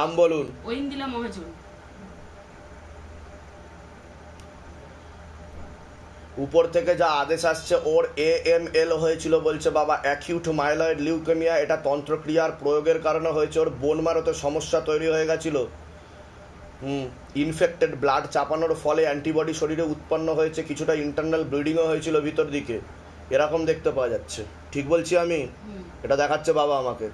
নাম বলুন। ঐন্দিলা মহাজন। উপর থেকে যা আদেশ আসছে ওর AML হয়েছিল বলছে বাবা, অ্যাকিউট মাইলয়েড লিউকেমিয়া। এটা তন্ত্রক্রিয়ার প্রয়োগের কারণে হয়েছে। ওর বোন মারোতে সমস্যা তৈরি হয়ে গেছিল। ইনফেক্টেড ব্লাড চাপানোর ফলে অ্যান্টিবডি শরীরে উৎপন্ন হয়েছে, কিছুটা ইন্টারনাল ব্লিডিংও হয়েছিল ভিতর দিকে, এরকম দেখতে পাওয়া যাচ্ছে। ঠিক বলছি আমি? এটা দেখাচ্ছে বাবা আমাকে।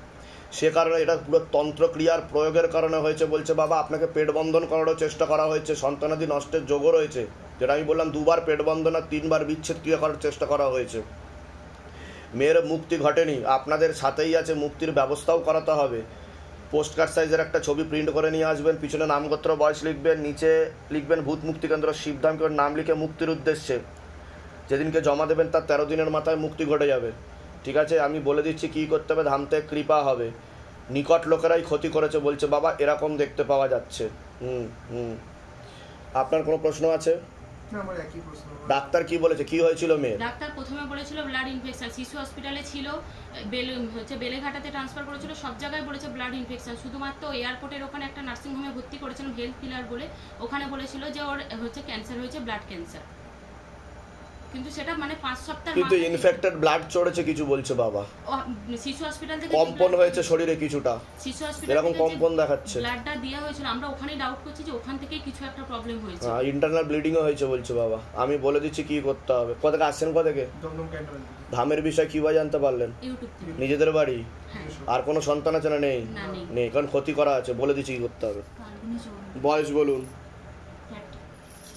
সে কারণে এটা পুরো তন্ত্রক্রিয়ার প্রয়োগের কারণে হয়েছে বলছে বাবা। আপনাকে পেট বন্ধন করারও চেষ্টা করা হয়েছে, সন্তানাদি নষ্টের যোগও রয়েছে, যেটা আমি বললাম 2বার পেট বন্ধন আর 3বার বিচ্ছেদ ক্রিয়া করার চেষ্টা করা হয়েছে। মেয়ের মুক্তি ঘটেনি, আপনাদের সাথেই আছে, মুক্তির ব্যবস্থাও করাতে হবে। পোস্ট কার্ড সাইজের একটা ছবি প্রিন্ট করে নিয়ে আসবেন, পিছনে নামগোত্র বয়স লিখবেন, নিচে লিখবেন ভূত মুক্তি কেন্দ্র শিবধাম করে নাম লিখে মুক্তির উদ্দেশ্যে। যেদিনকে জমা দেবেন তার 13 দিনের মাথায় মুক্তি ঘটে যাবে। ঠিক আছে, আমি বলে দিচ্ছি কী করতে হবে। ধামতে কৃপা হবে, নিকট লোকেরাই ক্ষতি করেছে বলছে বাবা, এরকম দেখতে পাওয়া যাচ্ছে। আপনার কোনো প্রশ্ন আছে? ডাক্তার কি বলেছে, কি হয়েছিল মেয়ে? ডাক্তার প্রথমে বলেছিল ব্লাড ইনফেকশন, শিশু হসপিটালে ছিল, বেলেঘাটাতে ট্রান্সফার করেছিল, সব জায়গায় বলেছে ব্লাড ইনফেকশন। শুধুমাত্র এয়ারপোর্টের ওখানে একটা নার্সিং হোমে ভর্তি করেছিলাম হেলথ পিলার বলে, ওখানে বলেছিল যে ওর ক্যান্সার হয়েছে, ব্লাড ক্যান্সার। কিন্তু সেটা 5 সপ্তাহ কিন্তু ইনফেক্টেড ব্লাড চড়েছে কিছু বলছে বাবা। শিশু হসপিটাল থেকে কম্পন হয়েছে শরীরে কিছুটা, শিশু হসপিটাল এরকম কম্পন দেখাচ্ছে। ব্লাডটা দেয়া হয়েছিল, আমরা ওখানেই ডাউট করছি যে ওখান থেকে কিছু একটা প্রবলেম হয়েছে। ইন্টারনাল ব্লিডিংও হয়েছে বলছে বাবা। আমি বলে দিচ্ছি কি করতে হবে। কোথা আসছেন, কোথা থেকে? ধামের বিষয় কিভাবে জানতে পারলেন? ইউটিউব থেকে। নিজেদের বাড়ি? আর কোনো সন্তান আছে না? নেই। নেই, কারণ ক্ষতি করা আছে। বলে দিচ্ছি কি করতে হবে। বয়স বলুন।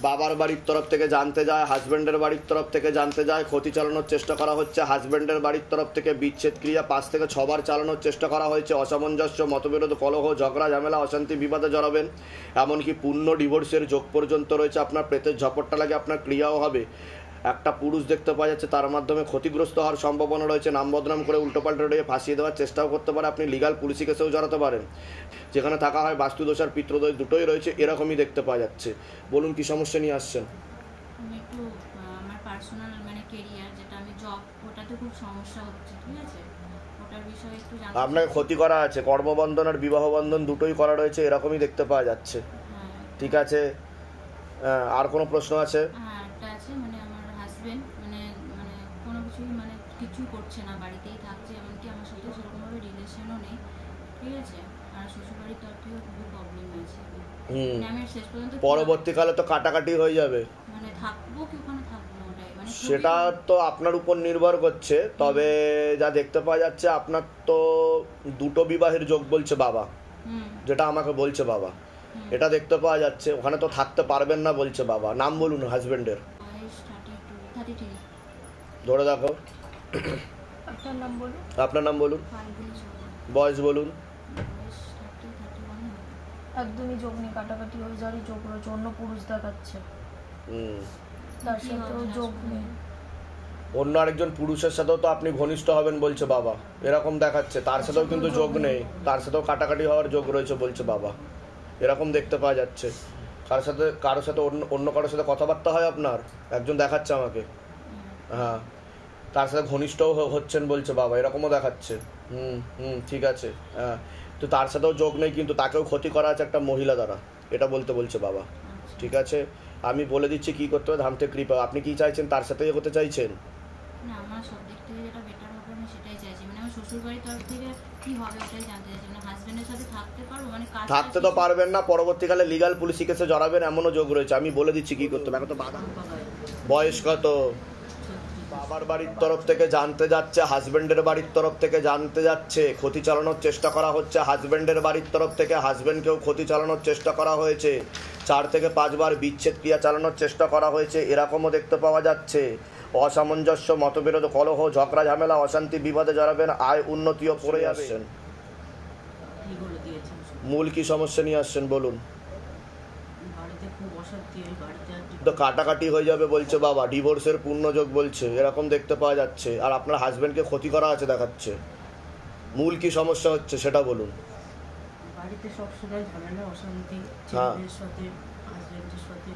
বাবার বাড়ির তরফ থেকে জানতে যায়, হাজব্যান্ডের বাড়ির তরফ থেকে জানতে যায়, ক্ষতি চালানোর চেষ্টা করা হচ্ছে। হাজব্যান্ডের বাড়ির তরফ থেকে বিচ্ছেদ ক্রিয়া 5 থেকে 6 বার চালানোর চেষ্টা করা হয়েছে। অসামঞ্জস্য, মতবিরোধ, কলহ, ঝগড়া, ঝামেলা, অশান্তি, বিবাদে জড়াবেন। এমনকি পূর্ণ ডিভোর্সের যোগ পর্যন্ত রয়েছে। আপনার প্রেতের ঝপটটা লাগে, আপনার ক্রিয়াও হবে। একটা পুরুষ দেখতে পাওয়া যাচ্ছে, তার মাধ্যমে ক্ষতিগ্রস্ত হওয়ার সম্ভাবনা রয়েছে। নাম বদনাম করে উল্টোপাল্টা দিয়ে ফাঁসিয়ে দেওয়ার চেষ্টাও করতে পারে। আপনি লিগাল পুলিশি কেসেও জড়াতে পারেন। যেখানে থাকা হয় বাস্তুদোষ আর পিতৃদোষ দুটোই রয়েছে, এরকমই দেখতে পাওয়া যাচ্ছে। বলুন কি সমস্যা নিয়ে আসছেন? একটু আমার পার্সোনাল ক্যারিয়ার, যেটা আমি জব, ওটাতে খুব সমস্যা হচ্ছে। ঠিক আছে, ওটার বিষয়ে একটু জানতে। আপনাকে ক্ষতি করা আছে, কর্মবন্ধন আর বিবাহ বন্ধন দুটোই করা রয়েছে, এরকমই দেখতে পাওয়া যাচ্ছে। ঠিক আছে, আর কোনো প্রশ্ন আছে? হ্যাঁ, একটা আছে। আমার হাজবেন্ড কোনো কিছু করছে না, বাড়িতেই থাকছে, এমনকি আমার সাথে সেরকমভাবে রিলেশনও নেই। ঠিক আছে, আর শ্বশুরবাড়ির তরফ থেকেও খুবই প্রবলেম আছে। আমি শেষ পর্যন্ত পরবর্তীকালে তো কাটাকাটি হয়ে যাবে। থাকবো কি ওখানে থাকবো না, ওটাই সেটা তো আপনার উপর নির্ভর করছে। তবে যা দেখতে পাওয়া যাচ্ছে, আপনার তো 2টো বিবাহের যোগ বলছে বাবা, যেটা আমাকে বলছে বাবা। এটা দেখতে পাওয়া যাচ্ছে। ওখানে তো থাকতে পারবেন না বলছে বাবা। নাম বলুন হাজবেন্ডের। ধরে দেখো। আপনার নাম বলুন। বয়স বলুন। একদমই যোগ নেই, কাটাকাটি হয়ে যাওয়ারই যোগ রয়েছে। অন্য পুরুষ দেখাচ্ছে, তার সাথেও যোগ নেই। অন্য আরেকজন পুরুষের সাথেও তো আপনি ঘনিষ্ঠ হবেন বলছে বাবা, এরকম দেখাচ্ছে। তার সাথেও কিন্তু যোগ নেই, তার সাথেও কাটাকাটি হওয়ার যোগ রয়েছে বলছে বাবা, এরকম দেখতে পাওয়া যাচ্ছে। কারোর সাথে অন্য কারোর সাথে কথাবার্তা হয় আপনার, একজন দেখাচ্ছে আমাকে। হ্যাঁ, তার সাথে ঘনিষ্ঠও হচ্ছেন বলছে বাবা, এরকমও দেখাচ্ছে। ঠিক আছে। হ্যাঁ, তো তার সাথেও যোগ নেই, কিন্তু তাকেও ক্ষতি করা আছে একটা মহিলা দ্বারা, এটা বলছে বাবা। ঠিক আছে, আমি বলে দিচ্ছি কি করতে হবে। ধামতে কৃপা। আপনি কি চাইছেন, তার সাথেই এগোতে চাইছেন? না, আমার সব দিক থেকে যেটা বেটার হবে আমি সেটাই চাইছি। আমার শ্বশুরবাড়ির তরফ থেকে কি হবে ওটাই জানতে চাইছি। হাজবেন্ডের সাথে থাকতে পারবো? থাকতে তো পারবেন না, পরবর্তীকালে লিগাল পুলিশি কেসে জড়াবেন, এমনও যোগ রয়েছে। আমি বলে দিচ্ছি কি করতে হবে। এখন তো বাধা। বয়স কত? বাবার বাড়ির তরফ থেকে জানতে যাচ্ছে, হাজবেন্ডের বাড়ির তরফ থেকে জানতে যাচ্ছে, ক্ষতি চালানোর চেষ্টা করা হচ্ছে। হাজবেন্ডের বাড়ির তরফ থেকে হাজবেন্ডকেও ক্ষতি চালানোর চেষ্টা করা হয়েছে। 4 থেকে 5 বার বিচ্ছেদ ক্রিয়া চালানোর চেষ্টা করা হয়েছে, এরকমও দেখতে পাওয়া যাচ্ছে। অসামঞ্জস্য, মতবিরোধ, কলহ, ঝগড়া, ঝামেলা, অশান্তি, বিবাদে জড়াবেন, আয় উন্নতিও করে আসছেন। মূল কি সমস্যা নিয়ে আসছেন বলুন। তো কাটাকাটি হয়ে যাবে বলছে বাবা, ডিভোর্সের পূর্ণযোগ বলছে, এরকম দেখতে পাওয়া যাচ্ছে। আর আপনার হাজবেন্ডকে ক্ষতি করা আছে দেখাচ্ছে। মূল কি সমস্যা হচ্ছে সেটা বলুন। বাড়িতে সব সময় ঝামেলা, অশান্তি, ছেলেদের সাথে, হাজবেন্ডের সাথে,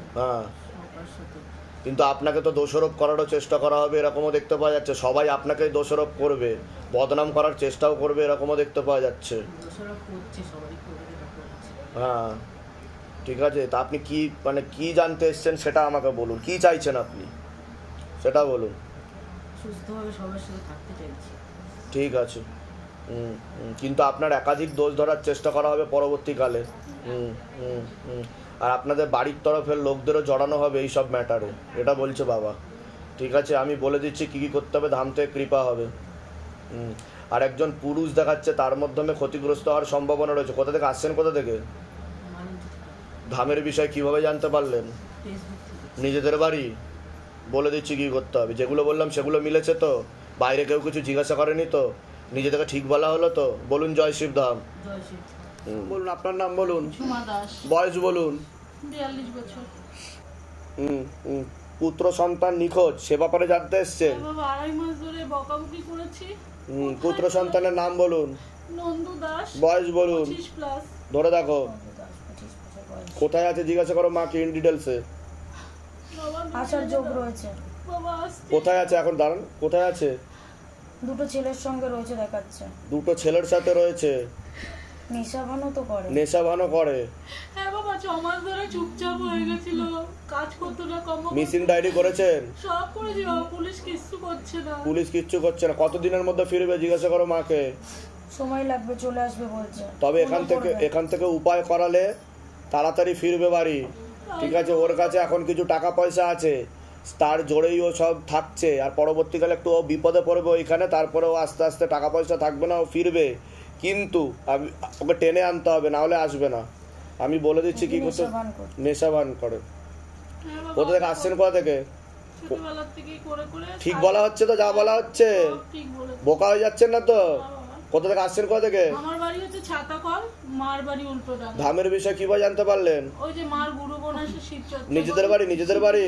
সবার সাথে। কিন্তু আপনাকে তো দোষারোপ করারও চেষ্টা করা হবে, এরকমও দেখতে পাওয়া যাচ্ছে। সবাই আপনাকে দোষারোপ করবে, বদনাম করার চেষ্টাও করবে, এরকমও দেখতে পাওয়া যাচ্ছে। দোষারোপ করছে, সবাই করবে। হ্যাঁ ঠিক আছে, তা আপনি কি মানে কি জানতে এসছেন সেটা আমাকে বলুন, কি চাইছেন আপনি সেটা বলুন। সুস্থভাবে সবার সাথে থাকতে চাইছি। ঠিক আছে, কিন্তু আপনার একাধিক দোষ ধরার চেষ্টা করা হবে পরবর্তীকালে। আর আপনাদের বাড়ির তরফের লোকদেরও জড়ানো হবে এই সব ম্যাটারে, এটা বলছে বাবা। ঠিক আছে, আমি বলে দিচ্ছি কী কী করতে হবে, ধাম থেকে কৃপা হবে। আর একজন পুরুষ দেখাচ্ছে, তার মাধ্যমে ক্ষতিগ্রস্ত হওয়ার সম্ভাবনা রয়েছে। কোথা থেকে আসছেন, কোথা থেকে? ধামের বিষয় কিভাবে জানতে পারলেন? নিজেদের বাড়ি। বলে দিচ্ছি কী করতে হবে, যেগুলো বললাম সেগুলো মিলেছে তো? বাইরে কেউ কিছু জিজ্ঞাসা করেনি তো? নিজে থেকে ঠিক বলা হলো তো? বলুন জয় শিবধাম। বলুন আপনার নাম বলুন, বয়স বলুন। 42 বছর। পুত্র সন্তান নিখোঁজ, সে ব্যাপারে জানতে এসছেন? বাবা 2.5 মাস ধরে বকাবকি করেছি। পুত্র সন্তানের নাম বলুন। নন্দু দাস। বয়স বলুন। 25+। ধরে দেখো, কোথায় আছে জিজ্ঞাসা করো মাকে ইন ডিটেলসে। আসার যোগ রয়েছে। বাবা কোথায় আছে এখন, দাঁড়ান, কোথায় আছে? দুটো ছেলের সঙ্গে রয়েছে দেখাচ্ছে। দুটো ছেলের সাথে রয়েছে। নেশাভানও তো করে। নেশাভানও করে। হ্যাঁ বাবা 6 মাস ধরে চুপচাপ হয়ে গেছিল, কাজ করতো না, কম মিসিং ডায়েরি করেছেন? সব করেছি বাবা, পুলিশ কিচ্ছু করছে না। পুলিশ কিচ্ছু করছে না। কতদিনের মধ্যে ফিরবে জিজ্ঞাসা করো মাকে। সময় লাগবে, চলে আসবে বলছে। তবে এখান থেকে উপায় করালে তাড়াতাড়ি ফিরবে বাড়ি। ঠিক আছে, ওর কাছে এখন কিছু টাকা পয়সা আছে, তার জোরেই ও সব থাকছে। আর পরবর্তীকালে একটু ও বিপদে পড়বে ওইখানে, তারপরে ও আস্তে আস্তে টাকা পয়সা থাকবে না, ও ফিরবে। কিন্তু ওকে টেনে আনতে হবে, না হলে আসবে না। আমি বলে দিচ্ছি কি করতে। নেশাভান করে। কোথা থেকে আসছেন, কোথা থেকে? ঠিক বলা হচ্ছে তো, যা বলা হচ্ছে, বোকা হয়ে যাচ্ছেন না তো? কোথা থেকে আসছেন, কোথা থেকে? আমার বাড়ি হচ্ছে ছাতাকল, মার বাড়ি উল্টোডাঙ্গা। ধামের বিষয় কিভাবে জানতে পারলেন? ওই যে মার গুরু বোন আসে শিবচর্চা। নিজেদের বাড়ি, নিজেদের বাড়ি।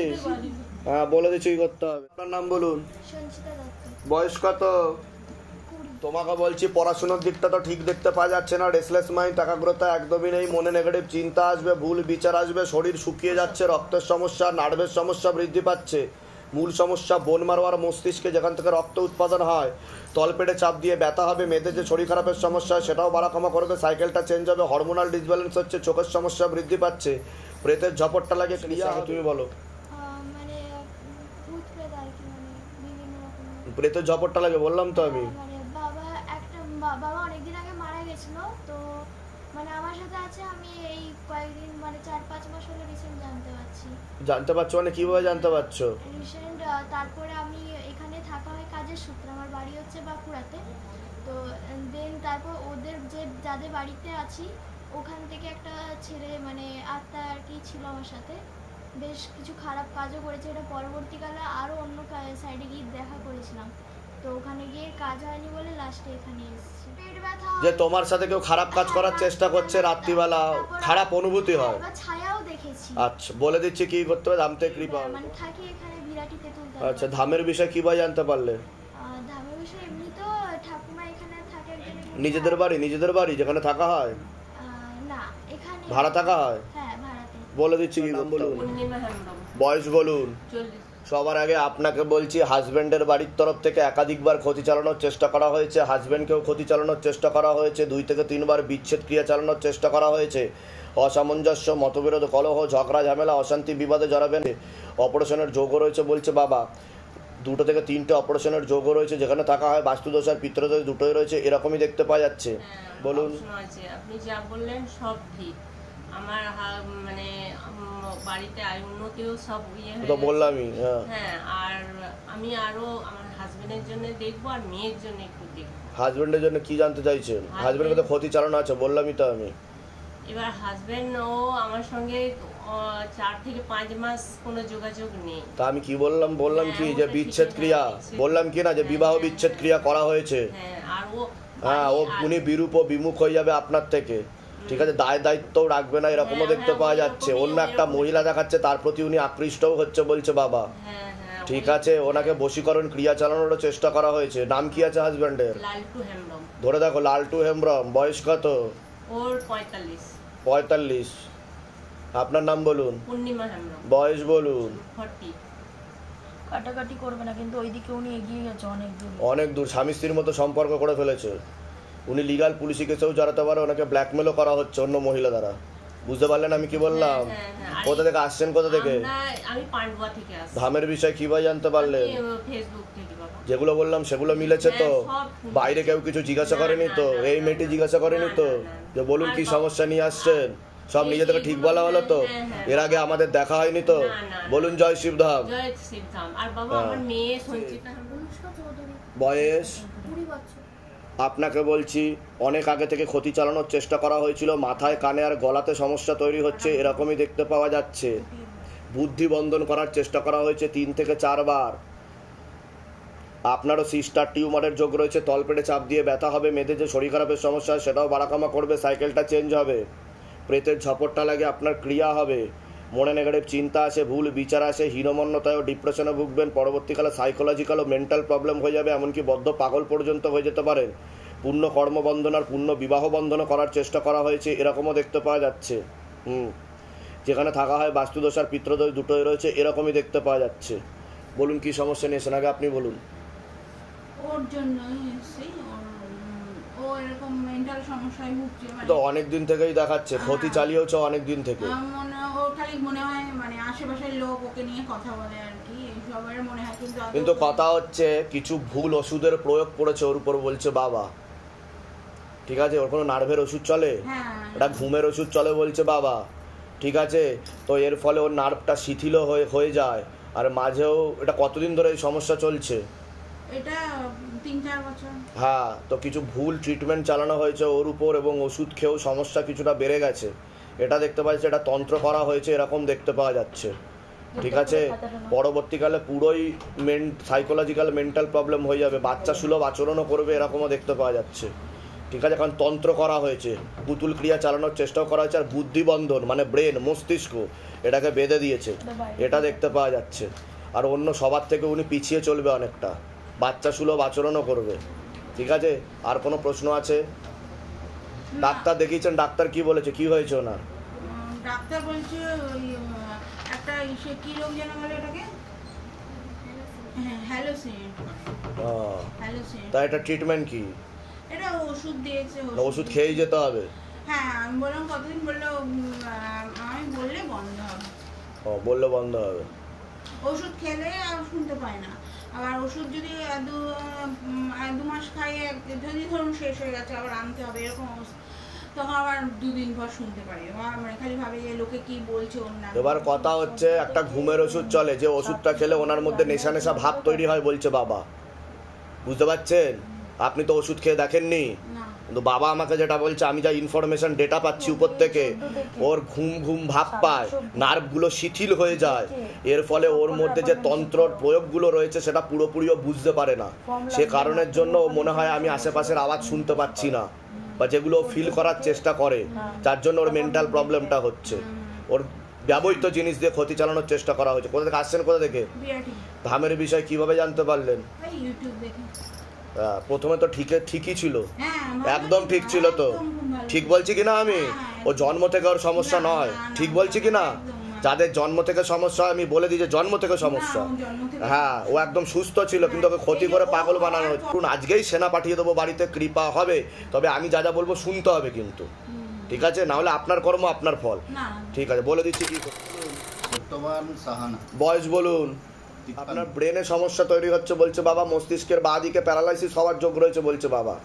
হ্যাঁ বলে দিচ্ছি কি করতে হবে। আপনার নাম বলুন। বয়স কত? তোমাকে বলছি পড়াশোনার দিকটা তো ঠিক দেখতে পাওয়া যাচ্ছে না। রেসলেস মাইন্ড, একাগ্রতা একদমই নেই, মনে নেগেটিভ চিন্তা আসবে, ভুল বিচার আসবে, শরীর শুকিয়ে যাচ্ছে, রক্তের সমস্যা, নার্ভের সমস্যা বৃদ্ধি পাচ্ছে। মূল সমস্যা বোন মারো আর মস্তিষ্কে, যেখান থেকে রক্ত উৎপাদন হয়। তলপেটে চাপ দিয়ে ব্যথা হবে, মেয়েদের যে শরীর খারাপের সমস্যা সেটাও বাড়াকমা করবে, সাইকেলটা চেঞ্জ হবে, হরমোনাল ডিসব্যালেন্স হচ্ছে, চোখের সমস্যা বৃদ্ধি পাচ্ছে, প্রেতের ঝপটটা লাগে। ক্রিয়া তুমি বলো। মানে ভূত প্রেত আর কি, মানে বিভিন্ন রকম প্রেতের ঝপটটা লাগে, বললাম তো আমি। মানে বাবা অনেকদিন আগে মারা গেছিল, তো মানে আমার সাথে আছে, আমি এই কয়েকদিন মানে 4-5 মাস হলো রিসেন্ট জানতে পারছো মানে কিভাবে জানতে পারছো? রিসেন্ট তারপরে আমি এখানে থাকা হয় কাজের সূত্রে, আমার বাড়ি হচ্ছে বাঁকুড়াতে। তো দেন তারপর ওদের যাদের বাড়িতে আছি ওখান থেকে একটা ছেলে মানে আত্মা আর কি ছিল আমার সাথে, বেশ কিছু খারাপ কাজও করেছে। এটা পরবর্তীকালে আরও অন্য সাইডে গিয়ে দেখা করেছিলাম, তো ওখানে গিয়ে কাজ হয়নি বলে লাস্টে এখানে এসেছি। পেট ব্যথা, যে তোমার সাথে কেউ খারাপ কাজ করার চেষ্টা করছে, রাত্রিবেলা খারাপ অনুভূতি হয়? ছায়াও দেখেছি। আচ্ছা বলে দিচ্ছি কি করতে হবে, ধাম থেকে কৃপা। মানে থাকি এখানে বিরাটি তেঁতুল। আচ্ছা ধামের বিষয় কিভাবে জানতে পারলে? ধামের বিষয় এমনি তো ঠাকুমা এখানে থাকে একজন। নিজেদের বাড়ি, নিজেদের বাড়ি যেখানে থাকা হয়? না এখানে ভাড়া থাকা হয়। হ্যাঁ ভাড়াতে। বলে দিচ্ছি কি নাম বলুন, বয়স বলুন। সবার আগে আপনাকে বলছি, হাজব্যান্ডের বাড়ির তরফ থেকে একাধিকবার ক্ষতি চালানোর চেষ্টা করা হয়েছে, হাজব্যান্ডকেও ক্ষতি চালানোর চেষ্টা করা হয়েছে, 2 থেকে 3 বার বিচ্ছেদ ক্রিয়া চালানোর চেষ্টা করা হয়েছে। অসামঞ্জস্য, মতবিরোধ, কলহ, ঝগড়া, ঝামেলা, অশান্তি, বিবাদে জড়াবেন। অপারেশনের যোগও রয়েছে বলছে বাবা। 2 থেকে 3টে অপারেশনের যোগও রয়েছে, যেখানে থাকা হয় বাস্তুদোষ আর পিতৃদোষ দুটোই রয়েছে, এরকমই দেখতে পাওয়া যাচ্ছে। বলুন। আপনি যা বললেন সব ঠিক। আমার মানে বাড়িতে আয় উন্নতিও সব তো বললামই। হ্যাঁ, আর আমি আরো আমার হাজবেন্ডের জন্য দেখবো আর মেয়ের জন্য একটু দেখবো। হাজবেন্ডের জন্য কি জানতে চাইছেন? হাজবেন্ডকে তো ক্ষতি চালানো আছে বললামই তো আমি। এবার হাজবেন্ড ও আমার সঙ্গে 4 থেকে 5 মাস কোনো যোগাযোগ নেই। তা আমি কি বললাম কি যে বিচ্ছেদ ক্রিয়া, বললাম কি না যে বিবাহ বিচ্ছেদ ক্রিয়া করা হয়েছে। হ্যাঁ, ও উনি বিরূপ ও বিমুখ হয়ে যাবে আপনার থেকে। ঠিক আছে, দায়িত্ব রাখবে না, এরকমও দেখতে পাওয়া যাচ্ছে। অন্য একটা মহিলা দেখাচ্ছে, তার প্রতি উনি আকৃষ্টও হচ্ছে বলছে বাবা। ঠিক আছে, ওনাকে বশীকরণ ক্রিয়া চালানোর চেষ্টা করা হয়েছে। নাম কি আছে হাজবেন্ডের? লালটু হেমব্রম। ধরে দেখো, লালটু হেমব্রম। বয়স কত? ওর 45। 45। আপনার নাম বলুন। পূর্ণিমা হেমব্রম। বয়স বলুন। 40। কাটাকাটি করবে না, কিন্তু ওইদিকে উনি এগিয়ে গেছে অনেক দূর, স্বামী স্ত্রীর মতো সম্পর্ক করে ফেলেছে উনি। লিগাল পুলিশি কেসেও জড়াতে পারে, ওনাকে ব্ল্যাকমেলও করা হচ্ছে অন্য মহিলা দ্বারা। বুঝতে পারলেন আমি কি বললাম? কোথা থেকে আসছেন, কোথা থেকে? আমি পান্ডুয়া থেকে আসছি। ধামের বিষয় কিভাবে জানতে পারলেন? ফেসবুক থেকে বাবা। যেগুলো বললাম সেগুলো মিলেছে তো? বাইরে কেউ কিছু জিজ্ঞাসা করেনি তো? এই মেয়েটি জিজ্ঞাসা করেনি তো যে বলুন কি সমস্যা নিয়ে আসছেন? সব নিজে থেকে ঠিক বলা হলো তো? এর আগে আমাদের দেখা হয়নি তো? বলুন জয় শিবধাম। জয় শিবধাম। আর বাবা আমার মেয়ে সঞ্চিতা বয়স 20 বছর। আপনাকে বলছি অনেক আগে থেকে ক্ষতি চালানোর চেষ্টা করা হয়েছিল, মাথায় কানে আর গলাতে সমস্যা তৈরি হচ্ছে, এরকমই দেখতে পাওয়া যাচ্ছে। বুদ্ধি বন্ধন করার চেষ্টা করা হয়েছে 3 থেকে 4 বার। আপনারও সিস্টার টিউমারের যোগ রয়েছে, তলপেটে চাপ দিয়ে ব্যথা হবে, মেয়েদের যে শরীর খারাপের সমস্যা সেটাও বাড়াকামা করবে, সাইকেলটা চেঞ্জ হবে, প্রেতের ঝপটটা লাগে, আপনার ক্রিয়া হবে, মনে নেগেটিভ চিন্তা আসে, ভুল বিচার আসে, হীনমন্যতায় ও ডিপ্রেশনে ভুগবেন, পরবর্তীকালে সাইকোলজিক্যাল ও মেন্টাল প্রবলেম হয়ে যাবে, এমনকি বদ্ধ পাগল পর্যন্ত হয়ে যেতে পারেন। পূর্ণ কর্মবন্ধন আর পূর্ণ বিবাহ বন্ধন করার চেষ্টা করা হয়েছে, এরকমও দেখতে পাওয়া যাচ্ছে। যেখানে থাকা হয় বাস্তুদোষ আর পিতৃদোষ দুটোই রয়েছে, এরকমই দেখতে পাওয়া যাচ্ছে। বলুন কি সমস্যা নিয়েছেন, আগে আপনি বলুন। ওর জন্যই এসেছি, ও এরকম মেন্টাল সমস্যায় ভুগছে। তো অনেক দিন থেকেই দেখাচ্ছে, ক্ষতি চালিয়েছে অনেক দিন থেকে। ও খালি মনে হয় মানে আশেপাশের লোক ওকে নিয়ে কথা বলে আর কি, সবার মনে হয়। কিন্তু কথা হচ্ছে কিছু ভুল ওষুধের প্রয়োগ করেছে ওর উপর, বলছে বাবা। ঠিক আছে, ওর কোনো নার্ভের ওষুধ চলে, এটা ঘুমের ওষুধ চলে বলছে বাবা। ঠিক আছে, তো এর ফলে ওর নার্ভটা শিথিল হয়ে যায়। আর মাঝেও এটা কতদিন ধরে এই সমস্যা চলছে? এটা 3-4 বছর। হ্যাঁ, তো কিছু ভুল ট্রিটমেন্ট চালানো হয়েছে ওর উপর এবং ওষুধ খেয়েও সমস্যা কিছুটা বেড়ে গেছে। এটা দেখতে পাচ্ছি, এটা তন্ত্র করা হয়েছে, এরকম দেখতে পাওয়া যাচ্ছে। ঠিক আছে, পরবর্তীকালে পুরোই সাইকোলজিক্যাল মেন্টাল প্রবলেম হয়ে যাবে, বাচ্চা সুলভ আচরণও করবে, এরকমও দেখতে পাওয়া যাচ্ছে। ঠিক আছে, কারণ তন্ত্র করা হয়েছে, পুতুল ক্রিয়া চালানোর চেষ্টাও করা হয়েছে, আর বুদ্ধিবন্ধন মানে ব্রেন, মস্তিষ্ক, এটাকে বেঁধে দিয়েছে, এটা দেখতে পাওয়া যাচ্ছে। আর অন্য সবার থেকে উনি পিছিয়ে চলবে অনেকটা, বাচ্চা সুলভ আচরণও করবে। ঠিক আছে, আর কোনো প্রশ্ন আছে? ডাক্তার দেখিয়েছেন, ডাক্তার কি বলেছে, কি হয়েছে ওনার? ডাক্তার বলছে ওই একটা কি রোগ যেন বলে এটাকে, হ্যালোসিন। তা এটা ট্রিটমেন্ট কি? এটা ওষুধ দিয়েছে, ওষুধ খেয়েই যেতে হবে? হ্যাঁ, আমি বললাম কতদিন, বললো আমি বললে বন্ধ হবে। বললে বন্ধ হবে? ওষুধ খেলে আর শুনতে পায় না, আবার ওষুধ যদি 2 মাস খাই, যদি ধরুন শেষ হয়ে গেছে আবার আনতে হবে, এরকম অবস্থা, তখন আবার 2 দিন পর শুনতে পারি। মানে খালি ভাবে যে লোকে কি বলছে ওর নাম। এবার কথা হচ্ছে একটা ঘুমের ওষুধ চলে, যে ওষুধটা খেলে ওনার মধ্যে নেশা নেশা ভাব তৈরি হয় বলছে বাবা। বুঝতে পারছেন? আপনি তো ওষুধ খেয়ে দেখেননি, কিন্তু বাবা আমাকে যেটা বলছে, আমি যা ইনফরমেশন ডেটা পাচ্ছি উপর থেকে, ওর ঘুম ঘুম ভাব পায়, নার্ভগুলো শিথিল হয়ে যায়, এর ফলে ওর মধ্যে যে তন্ত্রর প্রয়োগগুলো রয়েছে সেটা পুরোপুরিও বুঝতে পারে না। সে কারণের জন্য মনে হয় আমি আশেপাশের আওয়াজ শুনতে পাচ্ছি না, বা যেগুলো ফিল করার চেষ্টা করে, যার জন্য ওর মেন্টাল প্রবলেমটা হচ্ছে। ওর ব্যবহৃত জিনিস দিয়ে ক্ষতি চালানোর চেষ্টা করা হয়েছে। কোথা থেকে আসছেন, কোথা থেকে? ধামের বিষয় কিভাবে জানতে পারলেন? প্রথমে তো ঠিকই ছিল, একদম ঠিক ছিল তো। ঠিক বলছি কিনা আমি? ও জন্ম থেকে ওর সমস্যা নয়, ঠিক বলছি কিনা? যাদের জন্ম থেকে সমস্যা আমি বলে দিই যে জন্ম থেকে সমস্যা। হ্যাঁ, ও একদম সুস্থ ছিল, কিন্তু ওকে ক্ষতি করে পাগল বানানো হচ্ছে। আজকেই সেনা পাঠিয়ে দেবো বাড়িতে, কৃপা হবে, তবে আমি যা যা বলবো শুনতে হবে কিন্তু। ঠিক আছে, না হলে আপনার কর্ম আপনার ফল। ঠিক আছে, বলে দিচ্ছি কি। বয়স বলুন। আপনার ব্রেনে সমস্যা তৈরি হচ্ছে বলছে বাবা, মস্তিষ্কের বাঁ দিকে প্যারালাইসিস হওয়ার যোগ রয়েছে বলছে বাবা।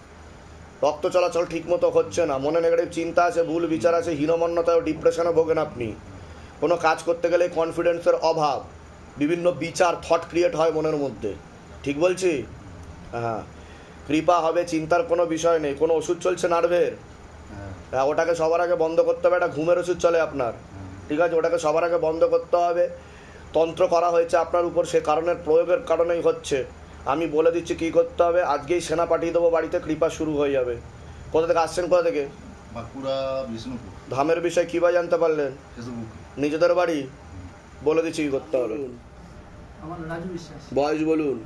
রক্ত চলাচল ঠিক মতো হচ্ছে না, মনে নেগেটিভ চিন্তা আছে, ভুল বিচার আছে, হীনমন্যতায় ও ডিপ্রেশনে ভোগেন আপনি। কোনো কাজ করতে গেলে কনফিডেন্সের অভাব, বিভিন্ন বিচার থট ক্রিয়েট হয় মনের মধ্যে। ঠিক বলছি? হ্যাঁ, কৃপা হবে, চিন্তার কোনো বিষয় নেই। কোনো ওষুধ চলছে নার্ভের? হ্যাঁ, ওটাকে সবার আগে বন্ধ করতে হবে। একটা ঘুমের ওষুধ চলে আপনার, ঠিক আছে, ওটাকে সবার আগে বন্ধ করতে হবে। তন্ত্র করা হয়েছে আপনার উপর, সে কারণের প্রয়োগের কারণেই হচ্ছে। আমি বলে দিচ্ছি কি করতে হবে, আজকেই সেনা পাঠিয়ে দেবো বাড়িতে, কৃপা শুরু হয়ে যাবে। কোথা থেকে আসছেন, কোথা থেকে? ধামের বিষয় কিভাবে জানতে পারলেন? নিজেদের বাড়ি? বলে দিচ্ছি কি করতে হবে। বয়স বলুন।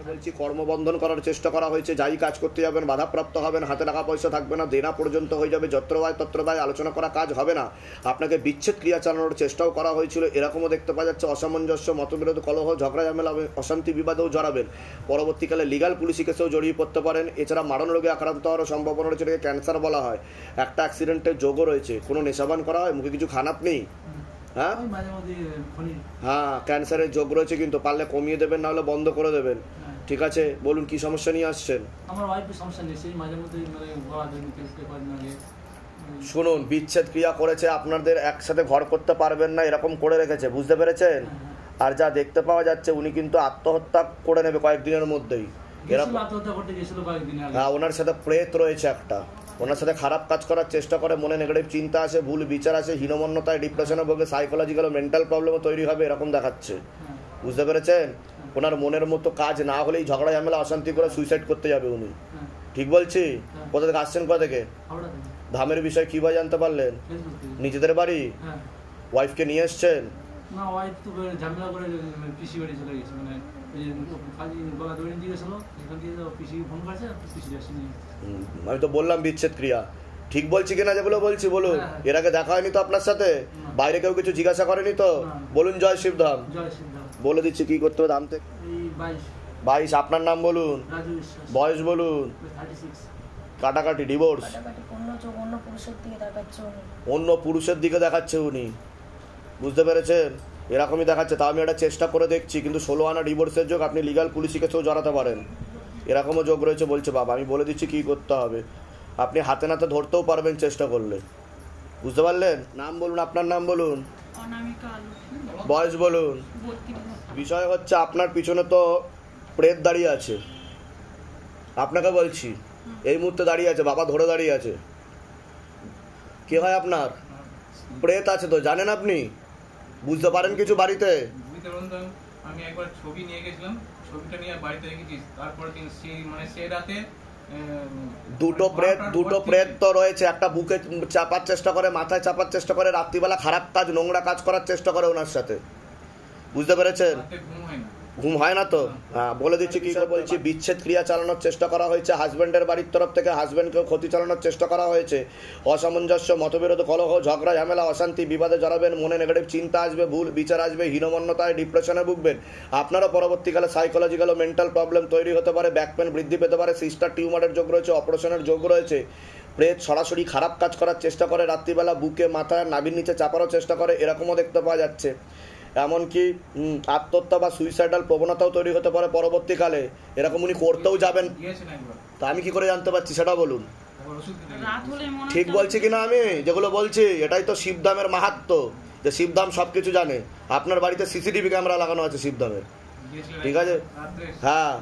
বলছি কর্মবন্ধন করার চেষ্টা করা হয়েছে, যাই কাজ করতে যাবেন বাধাপ্রাপ্ত হবেন, হাতে টাকা পয়সা থাকবে না, দেনা পর্যন্ত হয়ে যাবে, যত্রবায় তত্রবায় আলোচনা করা কাজ হবে না, আপনাকে বিচ্ছেদ ক্রিয়া চালানোর চেষ্টাও করা হয়েছিল, এরকমও দেখতে পাওয়া যাচ্ছে। অসামঞ্জস্য, মতবিরোধ, কলহ, ঝগড়া ঝামেলা, অশান্তি বিবাদেও জড়াবেন, পরবর্তীকালে লিগাল পুলিশি কেসেও জড়িয়ে পড়তে পারেন। এছাড়া মারণ রোগে আক্রান্ত হওয়ার সম্ভাবনা রয়েছে, এটাকে ক্যান্সার বলা হয়। একটা অ্যাক্সিডেন্টের যোগও রয়েছে। কোনো নেশাবান করা হয়, মুখে কিছু খান আপনি? হ্যাঁ হ্যাঁ, ক্যান্সারের যোগ রয়েছে, কিন্তু পারলে কমিয়ে দেবেন, না হলে বন্ধ করে দেবেন। ঠিক আছে, বলুন কি সমস্যা নিয়ে আসছেন? আমার ওয়াইফের সমস্যা নেই, সেই মাঝে মধ্যে মানে গলা ধরে কেসে কয়েকদিন আগে। শুনুন, বিচ্ছেদ ক্রিয়া করেছে, আপনাদের একসাথে ঘর করতে পারবেন না এরকম করে রেখেছে, বুঝতে পেরেছেন? আর যা দেখতে পাওয়া যাচ্ছে উনি কিন্তু আত্মহত্যা করে নেবে কয়েকদিনের মধ্যেই। এরকম আত্মহত্যা করতে গেছিল কয়েকদিন আগে। হ্যাঁ, ওনার সাথে প্রেত রয়েছে একটা, ওনার সাথে খারাপ কাজ করার চেষ্টা করে, মনে নেগেটিভ চিন্তা আসে, ভুল বিচার আসে, হীনমন্যতায় ডিপ্রেশনে ভোগে, সাইকোলজিক্যাল মেন্টাল প্রবলেমও তৈরি হবে, এরকম দেখাচ্ছে, বুঝতে পেরেছেন? ওনার মনের মতো কাজ না হলেই ঝগড়া ঝামেলা অশান্তি করে সুইসাইড করতে যাবে উনি। ঠিক বলছি? কোথা থেকে আসছেন, কোথা থেকে? ধামের বিষয় কিভাবে জানতে পারলেন? নিজেদের বাড়ি? ওয়াইফকে নিয়ে এসছেন? না, ওয়াইফ তো ঝামেলা করে পিসি বাড়ি চলে গেছে, মানে গলা দৌড়ে দিয়ে গেছিল, সেখান থেকে পিসি ফোন করেছে, পিসি আসেনি। আমি তো বললাম বিচ্ছেদ ক্রিয়া, ঠিক বলছি কিনা যেগুলো বলছি বলুন? এর আগে দেখা হয়নি তো আপনার সাথে? বাইরে কেউ কিছু জিজ্ঞাসা করেনি তো? বলুন জয় শিবধাম। বলে দিচ্ছি কি করতে হবে ধাম থেকে। 22। আপনার নাম বলুন, বয়স বলুন, কাটাকাটি, ডিভোর্স, অন্য পুরুষের দিকে দেখাচ্ছে উনি, বুঝতে পেরেছেন? এরকমই দেখাচ্ছে। তা আমি একটা চেষ্টা করে দেখছি, কিন্তু 16 আনা ডিভোর্সের যোগ, আপনি লিগাল পুলিশি কেসেও জড়াতে পারেন, এরকমও যোগ রয়েছে বলছে বাবা। আমি বলে দিচ্ছি কি করতে হবে, আপনি হাতে নাতে ধরতেও পারবেন চেষ্টা করলে, বুঝতে পারলেন? নাম বলুন, আপনার নাম বলুন, বয়স বলুন। বিষয় হচ্ছে আপনার পিছনে তো প্রেত দাঁড়িয়ে আছে, আপনাকে বলছি এই মুহূর্তে দাঁড়িয়ে আছে, বাবা ধরে দাঁড়িয়ে আছে। কে হয় আপনার? প্রেত আছে তো, জানেন আপনি? বুঝতে পারেন কিছু বাড়িতে? আমি একবার ছবি নিয়ে গেছিলাম, ছবিটা নিয়ে বাড়িতে রেখেছি, তারপর মানে সেই রাতে দুটো প্রেত তো রয়েছে, একটা বুকে চাপার চেষ্টা করে, মাথায় চাপার চেষ্টা করে, রাত্রিবেলা খারাপ কাজ, নোংরা কাজ করার চেষ্টা করে ওনার সাথে, বুঝতে পেরেছেন? ঘুম হয় না তো? হ্যাঁ, বলে দিচ্ছি কি বলছি। বিচ্ছেদ ক্রিয়া চালানোর চেষ্টা করা হয়েছে, হাজব্যান্ডের বাড়ির তরফ থেকে হাজব্যান্ডকেও ক্ষতি চালানোর চেষ্টা করা হয়েছে, অসামঞ্জস্য, মতবিরোধ, কলহ, ঝগড়া ঝামেলা, অশান্তি বিবাদে জড়াবেন, মনে নেগেটিভ চিন্তা আসবে, ভুল বিচার আসবে, হীনমন্যতায় ডিপ্রেশনে ভুগবেন, আপনারও পরবর্তীকালে সাইকোলজিক্যাল ও মেন্টাল প্রবলেম তৈরি হতে পারে, ব্যাক পেন বৃদ্ধি পেতে পারে, সিস্টার টিউমারের যোগ রয়েছে, অপারেশনের যোগ রয়েছে। প্রেত সরাসরি খারাপ কাজ করার চেষ্টা করে, রাত্রিবেলা বুকে, মাথায়, নাভির নিচে চাপারও চেষ্টা করে, এরকমও দেখতে পাওয়া যাচ্ছে। এমনকি আত্মহত্যা বা সুইসাইডাল প্রবণতাও তৈরি হতে পারে পরবর্তীকালে, এরকম উনি করতেও যাবেন। তা আমি কি করে জানতে পারছি সেটা বলুন? ঠিক বলছি কিনা আমি যেগুলো বলছি? এটাই তো শিবধামের মাহাত্ম্য, যে শিবধাম সবকিছু জানে। আপনার বাড়িতে সিসিটিভি ক্যামেরা লাগানো আছে শিবধামের, ঠিক আছে? হ্যাঁ,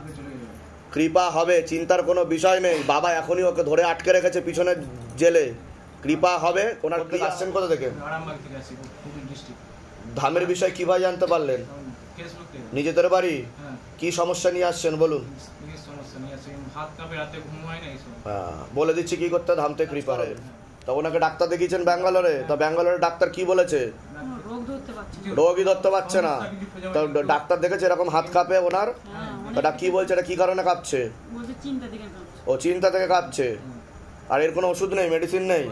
কৃপা হবে, চিন্তার কোনো বিষয় নেই। বাবা এখনই ওকে ধরে আটকে রেখেছে পিছনে জেলে, কৃপা হবে। ওনার কি আসছেন কোথা থেকে? ধামের বিষয় কিভাবে জানতে পারলেন? নিজেদের বাড়ি? কি সমস্যা নিয়ে আসছেন বলুন? হ্যাঁ, বলে দিচ্ছি কি করতে, ধাম থেকে কৃপা হবে। তা ওনাকে ডাক্তার দেখিয়েছেন ব্যাঙ্গালোরে? তা ব্যাঙ্গালোরের ডাক্তার কি বলেছে? রোগই ধরতে পারছে না। তো ডাক্তার দেখেছে এরকম হাত কাঁপে ওনার? এটা কি বলছে, এটা কি কারণে কাঁপছে? ও চিন্তা থেকে কাঁপছে। আর এর কোনো ওষুধ নেই, মেডিসিন নেই?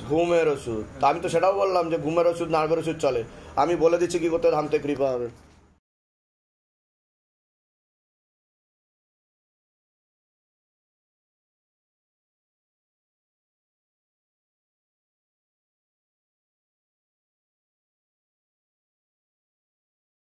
ঘুমের ওষুধ। তা আমি তো সেটাও বললাম যে ঘুমের ওষুধ, নার্ভের ওষুধ চলে। আমি বলে দিচ্ছি কি করতে, ধাম থেকে কৃপা হবে।